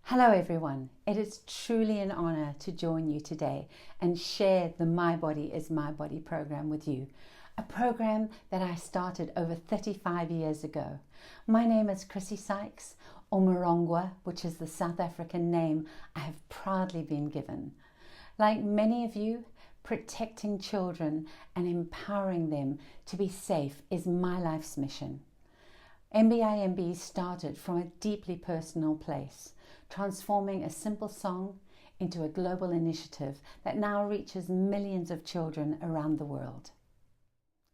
Hello everyone, it is truly an honour to join you today and share the My Body is My Body program with you. A program that I started over 35 years ago. My name is Chrissy Sykes, or Morongwa, which is the South African name I have proudly been given. Like many of you, protecting children and empowering them to be safe is my life's mission. MBIMB started from a deeply personal place, transforming a simple song into a global initiative that now reaches millions of children around the world.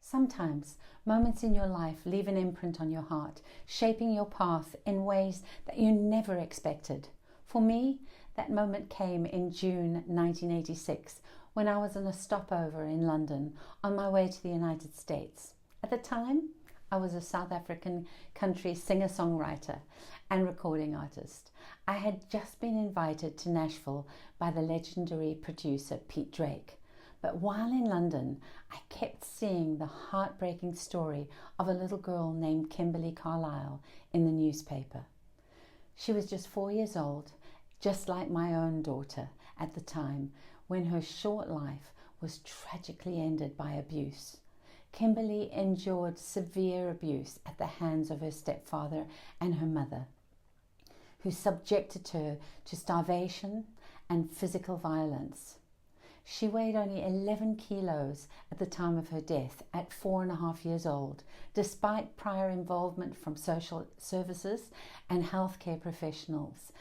Sometimes, moments in your life leave an imprint on your heart, shaping your path in ways that you never expected. For me, that moment came in June 1986, when I was on a stopover in London on my way to the United States. At the time, I was a South African country singer-songwriter and recording artist. I had just been invited to Nashville by the legendary producer Pete Drake. But while in London, I kept seeing the heartbreaking story of a little girl named Kimberly Carlisle in the newspaper. She was just 4 years old, just like my own daughter at the time, when her short life was tragically ended by abuse. Kimberly endured severe abuse at the hands of her stepfather and her mother, who subjected her to starvation and physical violence. She weighed only 11 kilos at the time of her death at 4.5 years old, despite prior involvement from social services and healthcare professionals.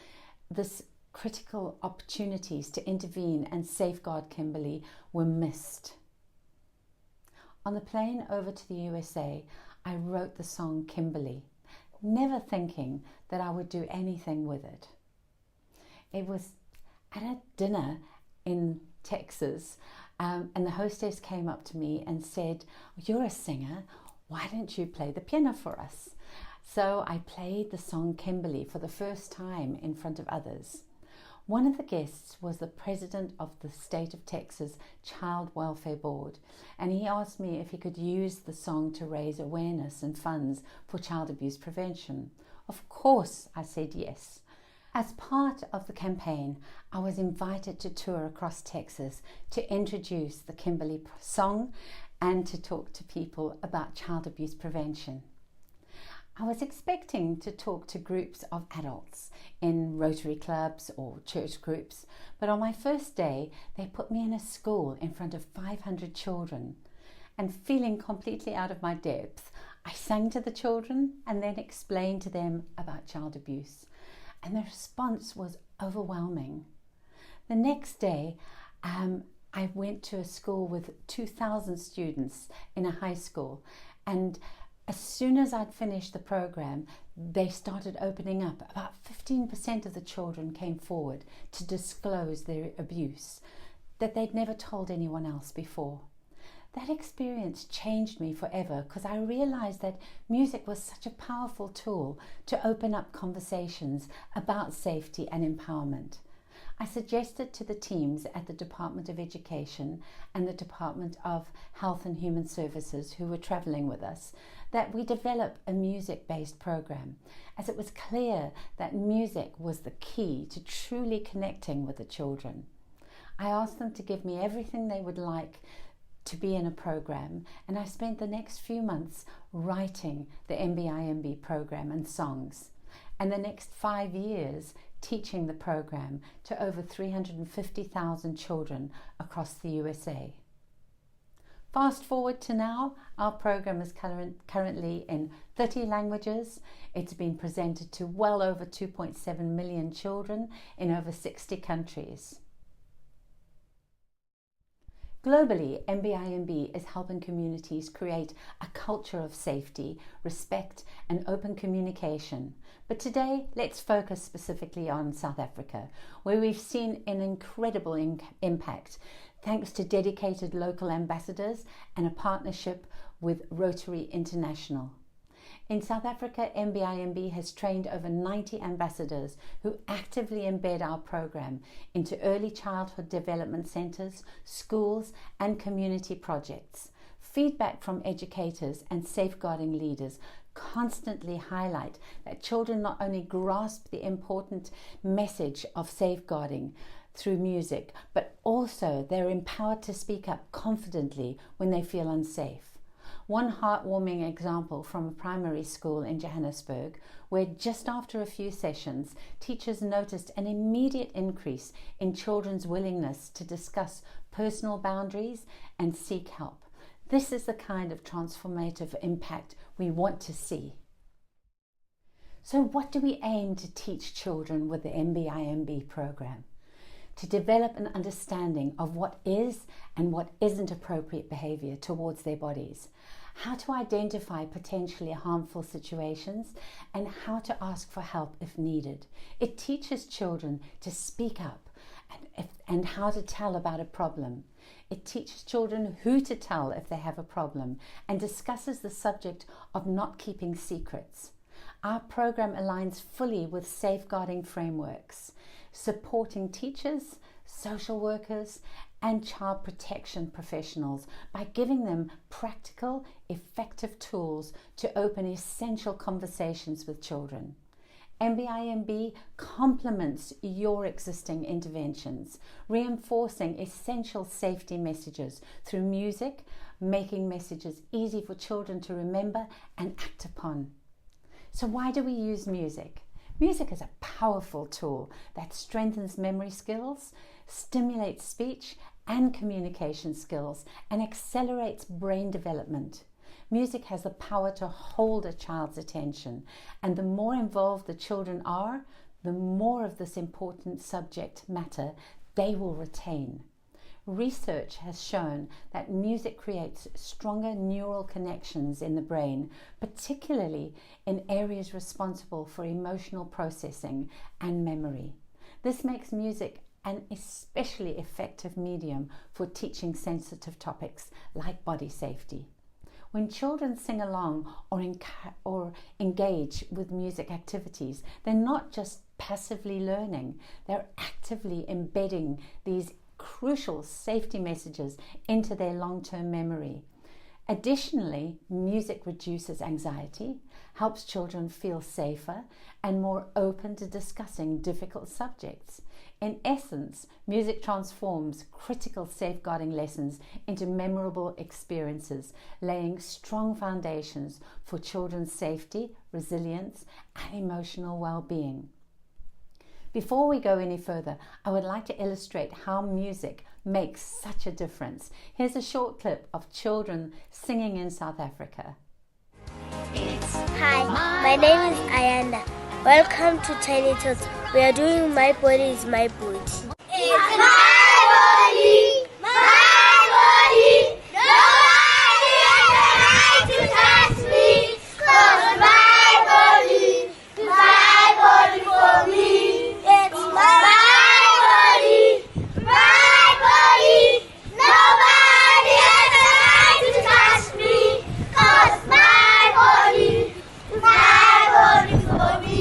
This critical opportunities to intervene and safeguard Kimberly were missed. On the plane over to the USA, I wrote the song Kimberly, never thinking that I would do anything with it. It was at a dinner in Texas, and the hostess came up to me and said, "You're a singer, why don't you play the piano for us?" So I played the song Kimberly for the first time in front of others. One of the guests was the president of the state of Texas Child Welfare Board, and he asked me if he could use the song to raise awareness and funds for child abuse prevention. Of course, I said yes. As part of the campaign, I was invited to tour across Texas to introduce the Kimberly song and to talk to people about child abuse prevention. I was expecting to talk to groups of adults in Rotary Clubs or church groups, but on my first day, they put me in a school in front of 500 children. And feeling completely out of my depth, I sang to the children and then explained to them about child abuse. And the response was overwhelming. The next day, I went to a school with 2,000 students in a high school, and as soon as I'd finished the program, they started opening up. About 15% of the children came forward to disclose their abuse that they'd never told anyone else before. That experience changed me forever, because I realized that music was such a powerful tool to open up conversations about safety and empowerment. I suggested to the teams at the Department of Education and the Department of Health and Human Services, who were traveling with us, that we develop a music-based program, as it was clear that music was the key to truly connecting with the children. I asked them to give me everything they would like to be in a program, and I spent the next few months writing the MBIMB program and songs, and the next 5 years teaching the program to over 350,000 children across the USA. Fast forward to now, our program is currently in 30 languages. It's been presented to well over 2.7 million children in over 60 countries. Globally, MBIMB is helping communities create a culture of safety, respect, and open communication. But today, let's focus specifically on South Africa, where we've seen an incredible impact thanks to dedicated local ambassadors and a partnership with Rotary International. In South Africa, MBIMB has trained over 90 ambassadors who actively embed our program into early childhood development centres, schools and community projects. Feedback from educators and safeguarding leaders constantly highlight that children not only grasp the important message of safeguarding through music, but also they're empowered to speak up confidently when they feel unsafe. One heartwarming example from a primary school in Johannesburg, where just after a few sessions, teachers noticed an immediate increase in children's willingness to discuss personal boundaries and seek help. This is the kind of transformative impact we want to see. So what do we aim to teach children with the MBIMB program? To develop an understanding of what is and what isn't appropriate behavior towards their bodies, how to identify potentially harmful situations, and how to ask for help if needed. It teaches children to speak up and how to tell about a problem. It teaches children who to tell if they have a problem and discusses the subject of not keeping secrets. Our program aligns fully with safeguarding frameworks, supporting teachers, social workers, and child protection professionals by giving them practical, effective tools to open essential conversations with children. MBIMB complements your existing interventions, reinforcing essential safety messages through music, making messages easy for children to remember and act upon. So why do we use music? Music is a powerful tool that strengthens memory skills, stimulates speech and communication skills, and accelerates brain development. Music has the power to hold a child's attention, and the more involved the children are, the more of this important subject matter they will retain. Research has shown that music creates stronger neural connections in the brain, particularly in areas responsible for emotional processing and memory. This makes music an especially effective medium for teaching sensitive topics like body safety. When children sing along or engage with music activities, they're not just passively learning, they're actively embedding these crucial safety messages into their long-term memory. Additionally, music reduces anxiety, helps children feel safer and more open to discussing difficult subjects. In essence, music transforms critical safeguarding lessons into memorable experiences, laying strong foundations for children's safety, resilience, and emotional well-being. Before we go any further, I would like to illustrate how music makes such a difference. Here's a short clip of children singing in South Africa. Hi, my name is Ayanda. Welcome to Tiny Tots. We are doing My Body is My Body. It's my body, my body. Nobody has the right to touch me, 'cause my body for me. It's my body, my body. Nobody has the right to touch me, 'cause my body for me.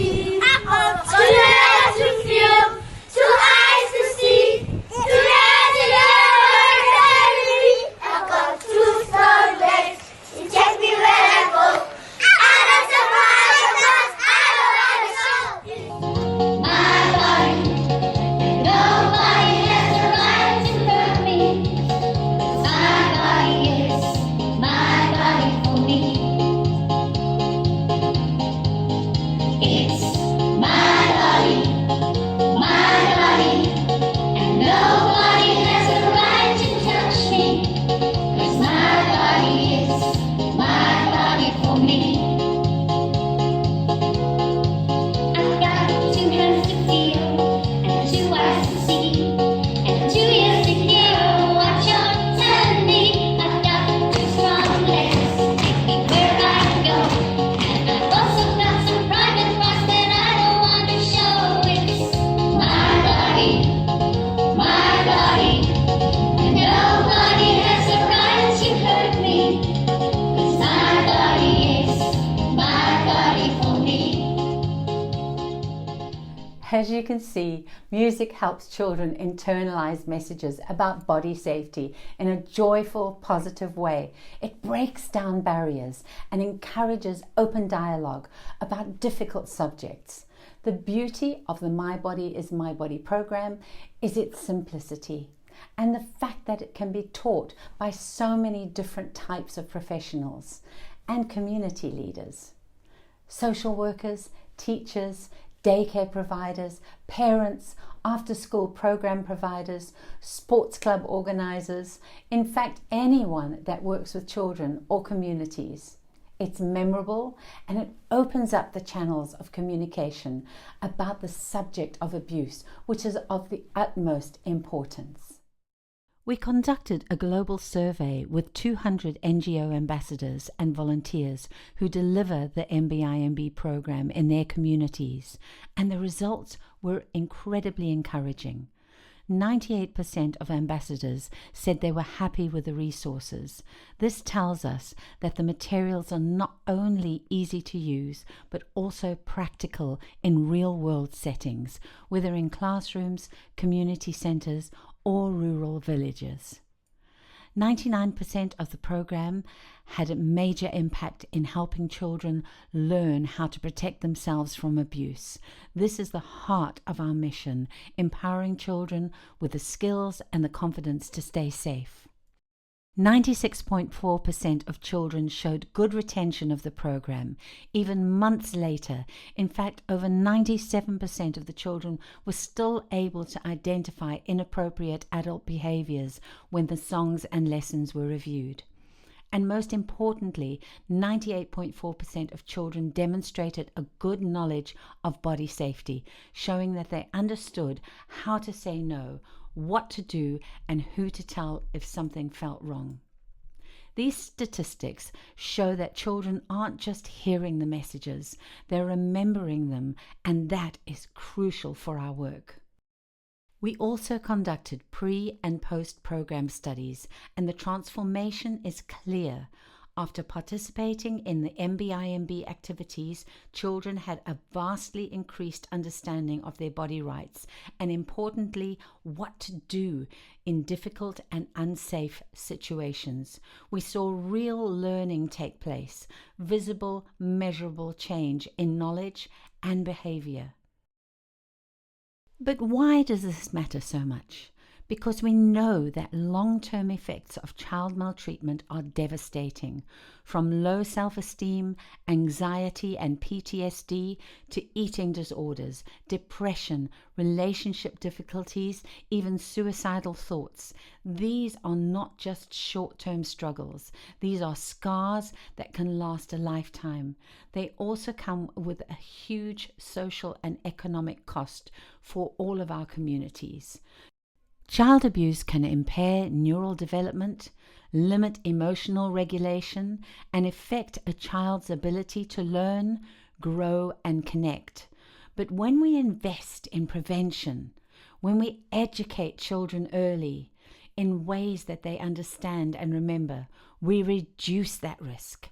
Two hands to feel, two eyes to see. As you can see, music helps children internalize messages about body safety in a joyful, positive way. It breaks down barriers and encourages open dialogue about difficult subjects. The beauty of the My Body is My Body program is its simplicity and the fact that it can be taught by so many different types of professionals and community leaders. Social workers, teachers, daycare providers, parents, after-school program providers, sports club organisers, in fact anyone that works with children or communities. It's memorable and it opens up the channels of communication about the subject of abuse, which is of the utmost importance. We conducted a global survey with 200 NGO ambassadors and volunteers who deliver the MBIMB program in their communities, and the results were incredibly encouraging. 98% of ambassadors said they were happy with the resources. This tells us that the materials are not only easy to use, but also practical in real-world settings, whether in classrooms, community centres, or rural villages. 99% of the program had a major impact in helping children learn how to protect themselves from abuse. This is the heart of our mission, empowering children with the skills and the confidence to stay safe. 96.4% of children showed good retention of the program, even months later. In fact, over 97% of the children were still able to identify inappropriate adult behaviors when the songs and lessons were reviewed. And most importantly, 98.4% of children demonstrated a good knowledge of body safety, showing that they understood how to say no, what to do, and who to tell if something felt wrong. These statistics show that children aren't just hearing the messages, they're remembering them, and that is crucial for our work. We also conducted pre- and post-program studies, and the transformation is clear. After participating in the MBIMB activities, children had a vastly increased understanding of their body rights and, importantly, what to do in difficult and unsafe situations. We saw real learning take place, visible, measurable change in knowledge and behavior. But why does this matter so much? Because we know that long-term effects of child maltreatment are devastating, from low self-esteem, anxiety and PTSD to eating disorders, depression, relationship difficulties, even suicidal thoughts. These are not just short-term struggles. These are scars that can last a lifetime. They also come with a huge social and economic cost for all of our communities. Child abuse can impair neural development, limit emotional regulation, and affect a child's ability to learn, grow, and connect. But when we invest in prevention, when we educate children early in ways that they understand and remember, we reduce that risk.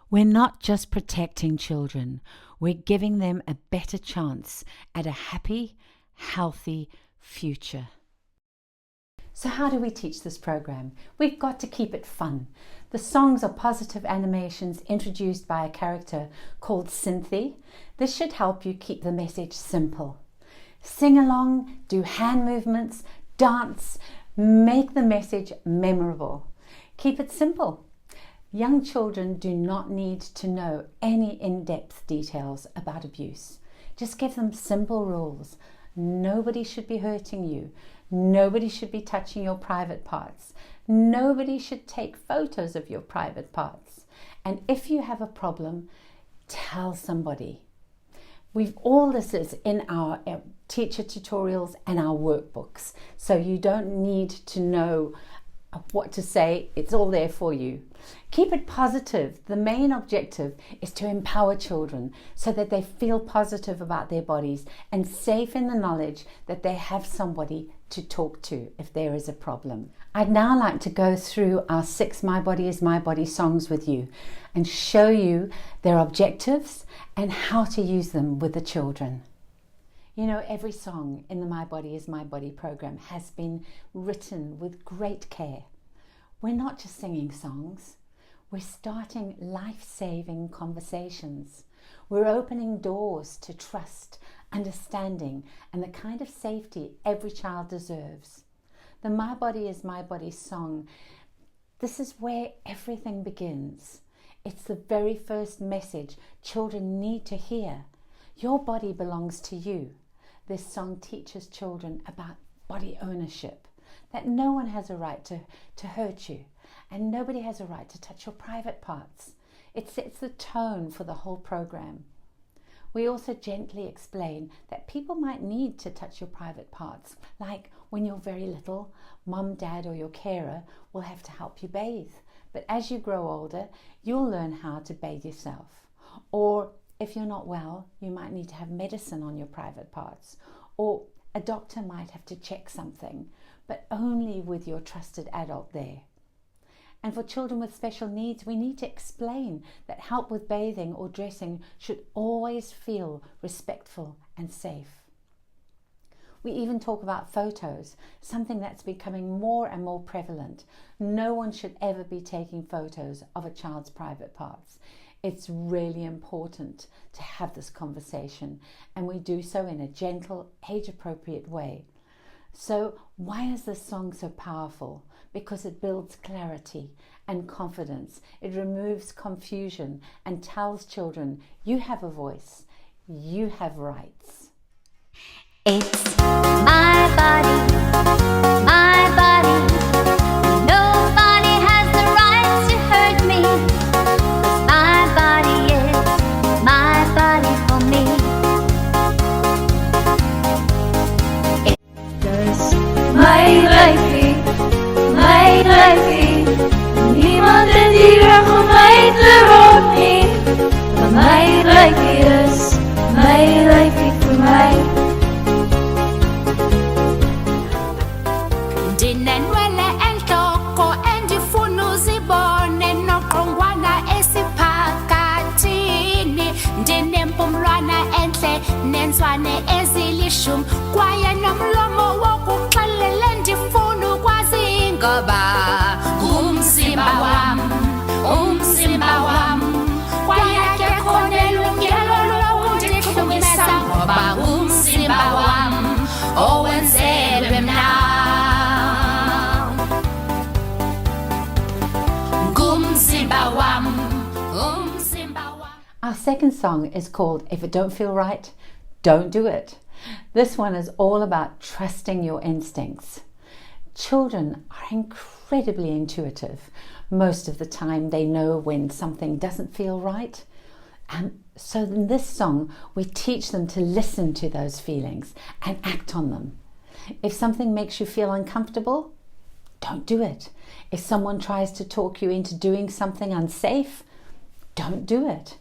We're not just protecting children, we're giving them a better chance at a happy, healthy future. So how do we teach this program? We've got to keep it fun. The songs are positive animations introduced by a character called Cynthia. This should help you keep the message simple. Sing along, do hand movements, dance, make the message memorable. Keep it simple. Young children do not need to know any in-depth details about abuse. Just give them simple rules. Nobody should be hurting you. Nobody should be touching your private parts. Nobody should take photos of your private parts. And if you have a problem, tell somebody. All this is in our teacher tutorials and our workbooks. So you don't need to know what to say. It's all there for you. Keep it positive. The main objective is to empower children so that they feel positive about their bodies and safe in the knowledge that they have somebody to talk to if there is a problem. I'd now like to go through our 6 My Body is My Body songs with you and show you their objectives and how to use them with the children. You know, every song in the My Body is My Body program has been written with great care. We're not just singing songs, we're starting life-saving conversations. We're opening doors to trust, understanding, and the kind of safety every child deserves. The My Body is My Body song, this is where everything begins. It's the very first message children need to hear. Your body belongs to you. This song teaches children about body ownership, that no one has a right to hurt you, and nobody has a right to touch your private parts. It sets the tone for the whole program. We also gently explain that people might need to touch your private parts, like when you're very little, mum, dad, or your carer will have to help you bathe. But as you grow older, you'll learn how to bathe yourself. Or if you're not well, you might need to have medicine on your private parts, or a doctor might have to check something, but only with your trusted adult there. And for children with special needs, we need to explain that help with bathing or dressing should always feel respectful and safe. We even talk about photos, something that's becoming more and more prevalent. No one should ever be taking photos of a child's private parts. It's really important to have this conversation, and we do so in a gentle, age-appropriate way. So why is this song so powerful? Because it builds clarity and confidence. It removes confusion and tells children, you have a voice, you have rights. It's my body, my body. Nobody has the right to hurt me. My body is my body for me. It's my life, niemand en dieren voor mij te roepen. Maar my life is my life voor mij. ndinenwele enhloko endifuna uzibone noqongwana esiphakathini, ndinempumlwana entle nenzwane ezilishumi, kwaye nomlomo wokuxelela ndifuna ukwazi ngoba umzimba wam, umzimba wam, kwaye akekho nelungelo lokundixhumisa ngoba umzimba wam owenzelwe mna. Our second song is called If It Don't Feel Right, Don't Do It. This one is all about trusting your instincts. Children are incredibly intuitive. Most of the time they know when something doesn't feel right. So in this song, we teach them to listen to those feelings and act on them. If something makes you feel uncomfortable, don't do it. If someone tries to talk you into doing something unsafe, don't do it.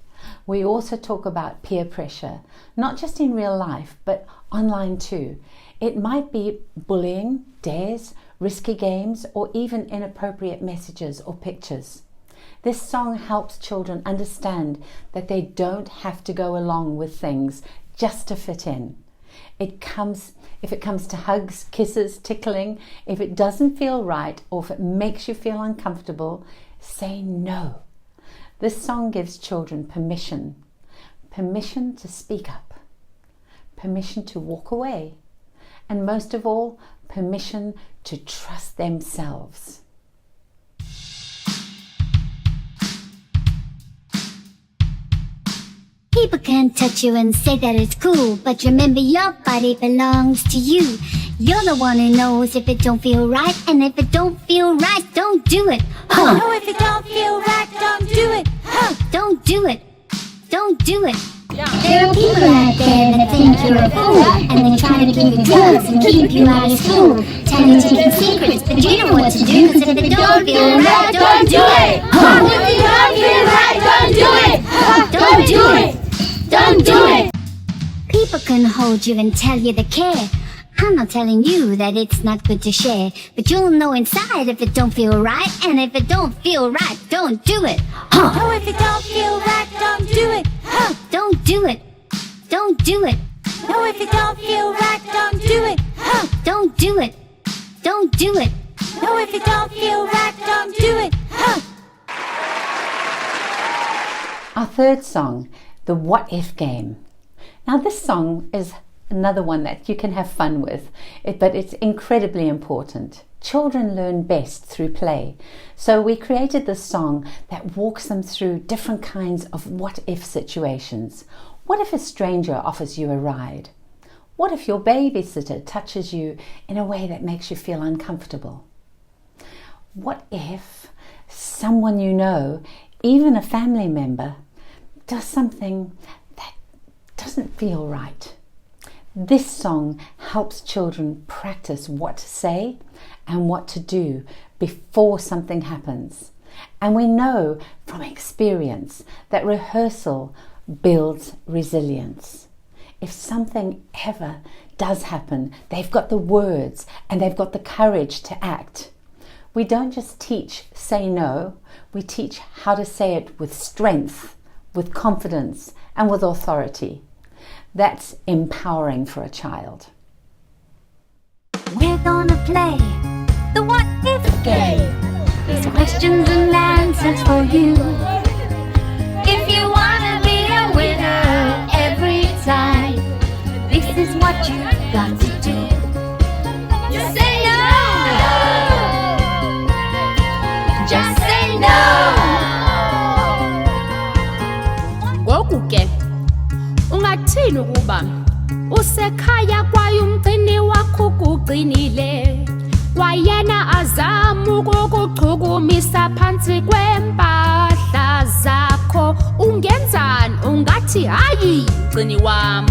We also talk about peer pressure, not just in real life, but online too. It might be bullying, dares, risky games, or even inappropriate messages or pictures. This song helps children understand that they don't have to go along with things just to fit in. If it comes to hugs, kisses, tickling, if it doesn't feel right or if it makes you feel uncomfortable, say no. This song gives children permission to speak up, permission to walk away, and most of all, permission to trust themselves. People can touch you and say that it's cool, but remember your body belongs to you. You're the one who knows if it don't feel right, and if it don't feel right, don't do it. Oh, if it don't feel right, don't do it. Don't do it. Don't do it. There are people out there that think you're a fool, and they try to give you drugs and keep you out of school, tell you chicken secrets, but you know what to do, cause if it don't feel right, don't do it. Oh, if it don't feel right, don't do it. Don't do it. Don't do it. People can hold you and tell you they care. I'm not telling you that it's not good to share, but you'll know inside if it don't feel right, and if it don't feel right, don't do it. Oh, if it don't feel right, don't do it. Don't do it. Don't do it. No, if you don't feel right, don't do it. Huh. Don't do it. Don't do it. No, if you don't feel right, don't do it. Huh. Our third song, the What If game. Now this song is another one that you can have fun with, but it's incredibly important. Children learn best through play. So we created this song that walks them through different kinds of what if situations. What if a stranger offers you a ride? What if your babysitter touches you in a way that makes you feel uncomfortable? What if someone you know, even a family member, does something that doesn't feel right? This song helps children practice what to say and what to do before something happens. And we know from experience that rehearsal builds resilience. If something ever does happen, they've got the words and they've got the courage to act. We don't just teach say no, we teach how to say it with strength, with confidence and with authority. That's empowering for a child. We're gonna play the What If game. There's questions and answers for you. If you wanna be a winner every time, this is what you got to do. Just say no. Just say no. Ngoku ke ungathini ukuba usekhaya kwaye umgcini wakho kuqinile wayena azama ukukuchukumisa phantsi kwempahla zakho ungenzani ungathi hayi mgcini wam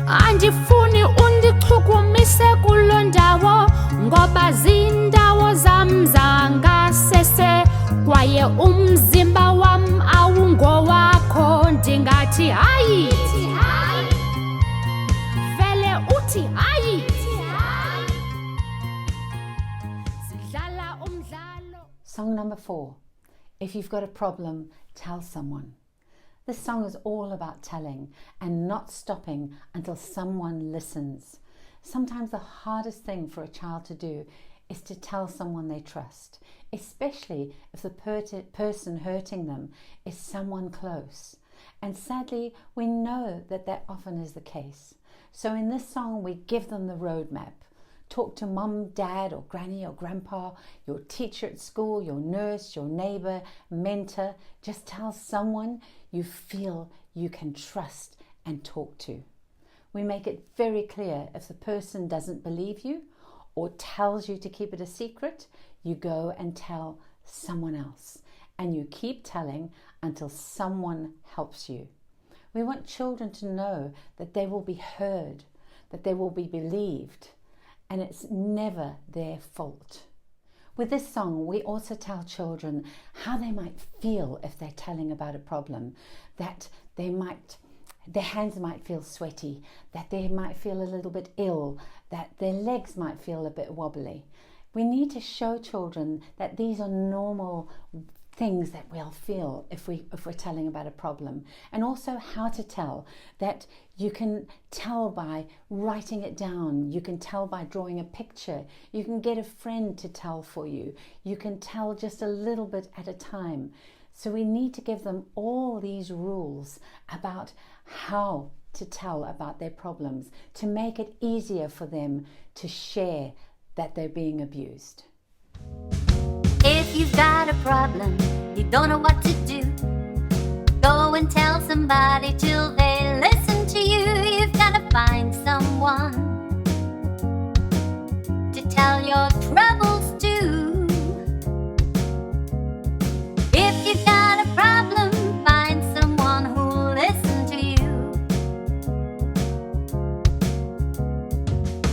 andifuni undichukumise kuloo ndawo ngoba zindawo zam zangasese kwaye umzimba wam awungowakho ndingathi hayi vele uthi hayi sidlala umdlalo. Song number 4. If you've got a problem, tell someone. This song is all about telling and not stopping until someone listens. Sometimes the hardest thing for a child to do is to tell someone they trust, especially if the person hurting them is someone close. And sadly, we know that that often is the case. So in this song, we give them the roadmap. Talk to mum, dad, or granny, or grandpa, your teacher at school, your nurse, your neighbor, mentor. Just tell someone you feel you can trust and talk to. We make it very clear if the person doesn't believe you or tells you to keep it a secret, you go and tell someone else. And you keep telling until someone helps you. We want children to know that they will be heard, that they will be believed, and it's never their fault. With this song, we also tell children how they might feel if they're telling about a problem, that their hands might feel sweaty, that they might feel a little bit ill, that their legs might feel a bit wobbly. We need to show children that these are normal things that we'll feel if we're telling about a problem, and also how to tell, that you can tell by writing it down, you can tell by drawing a picture, you can get a friend to tell for you, you can tell just a little bit at a time. So we need to give them all these rules about how to tell about their problems, to make it easier for them to share that they're being abused. If you've got a problem, you don't know what to do, go and tell somebody till they listen to you. You've got to find someone to tell your troubles to. If you've got a problem, find someone who'll listen to you.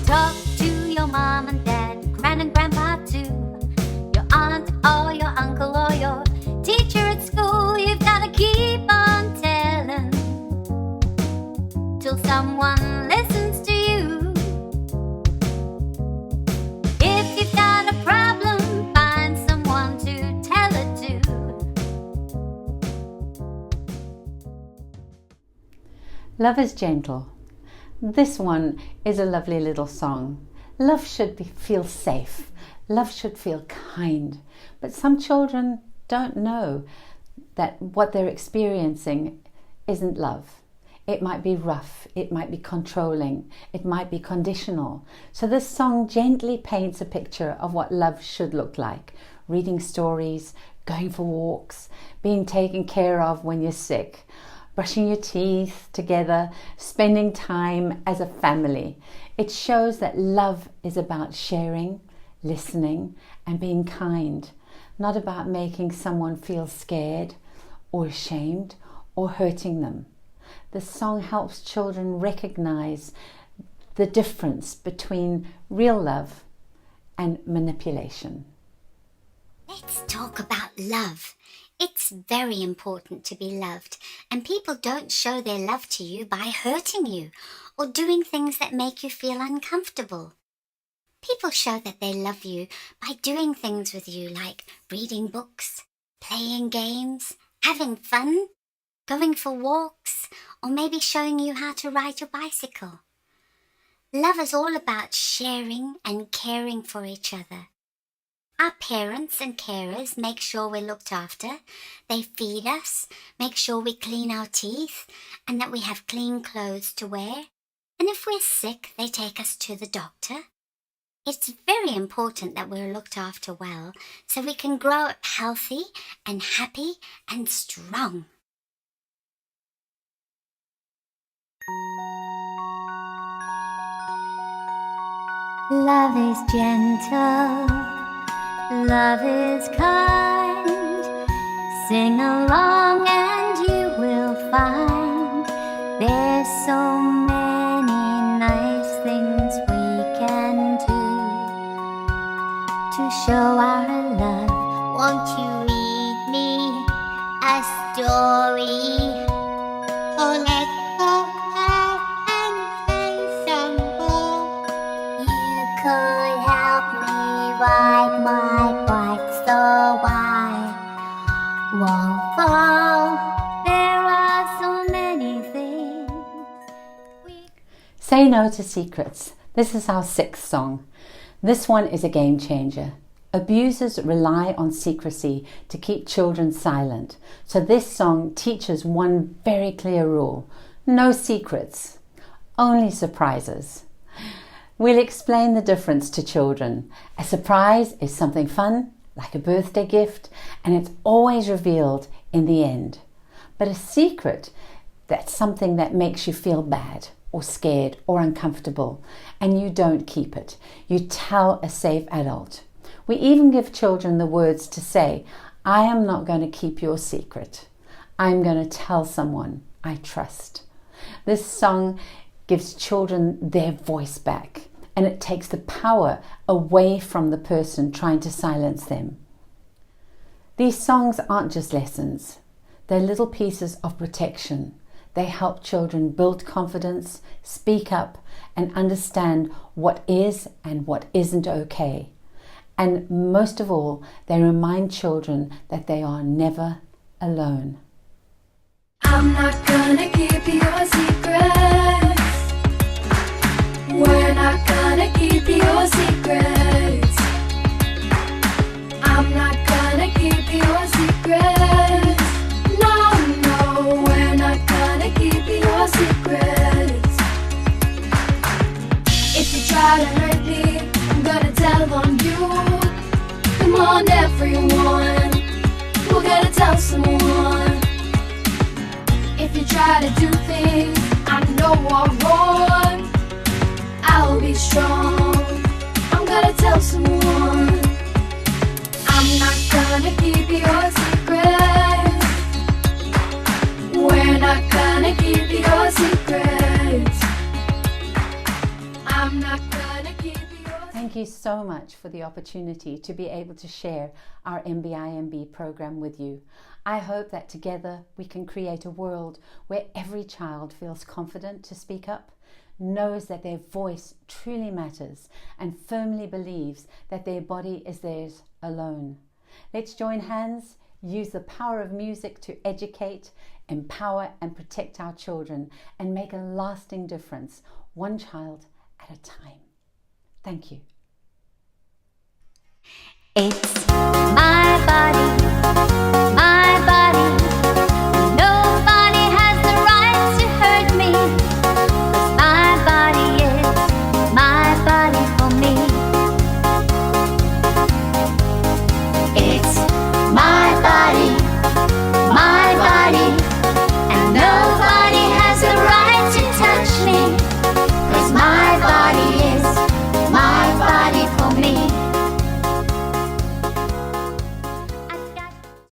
Talk to your mom and dad, grand and grandpa too, your aunt or your uncle or your teacher at school. You've got to keep on telling till someone listens to you. If you've got a problem, find someone to tell it to. Love is gentle. This one is a lovely little song. Love should feel safe. Love should feel kind. But some children don't know that what they're experiencing isn't love. It might be rough, it might be controlling, it might be conditional. So this song gently paints a picture of what love should look like. Reading stories, going for walks, being taken care of when you're sick, brushing your teeth together, spending time as a family. It shows that love is about sharing, listening, and being kind, not about making someone feel scared or ashamed or hurting them. The song helps children recognize the difference between real love and manipulation. Let's talk about love. It's very important to be loved, and people don't show their love to you by hurting you or doing things that make you feel uncomfortable. People show that they love you by doing things with you like reading books, playing games, having fun, going for walks, or maybe showing you how to ride your bicycle. Love is all about sharing and caring for each other. Our parents and carers make sure we're looked after. They feed us, make sure we clean our teeth, and that we have clean clothes to wear. And if we're sick, they take us to the doctor. It's very important that we're looked after well so we can grow up healthy and happy and strong. Love is gentle, love is kind. Sing along and you will find there's so many nice things we can do to show our love. Won't you read me a story? Oh, let's go out and play some ball. You could help me ride my bike so I won't fall. There are so many things. Say no to secrets. This is our 6th song. This one is a game changer. Abusers rely on secrecy to keep children silent. So this song teaches one very clear rule. No secrets, only surprises. We'll explain the difference to children. A surprise is something fun, like a birthday gift, and it's always revealed in the end. But a secret, that's something that makes you feel bad or scared or uncomfortable, and you don't keep it. You tell a safe adult. We even give children the words to say, I am not going to keep your secret. I'm going to tell someone I trust. This song gives children their voice back, and it takes the power away from the person trying to silence them. These songs aren't just lessons. They're little pieces of protection. They help children build confidence, speak up, and understand what is and what isn't okay. And most of all, they remind children that they are never alone. I'm not gonna keep your secrets. We're not gonna keep your secrets. I'm not gonna keep your secrets. No, no, we're not gonna keep your secrets. If you try to hurt me, I'm gonna tell on you. Come on, everyone, we're gonna tell someone. If you try to do things I know are wrong, I'll be strong. I'm gonna tell someone. I'm not gonna keep your secrets. We're not gonna keep your secrets. I'm not gonna keep your. Thank you so much for the opportunity to be able to share our MBIMB program with you. I hope that together we can create a world where every child feels confident to speak up, knows that their voice truly matters, and firmly believes that their body is theirs alone. Let's join hands, use the power of music to educate, empower and protect our children, and make a lasting difference, one child at a time. Thank you. It's my body,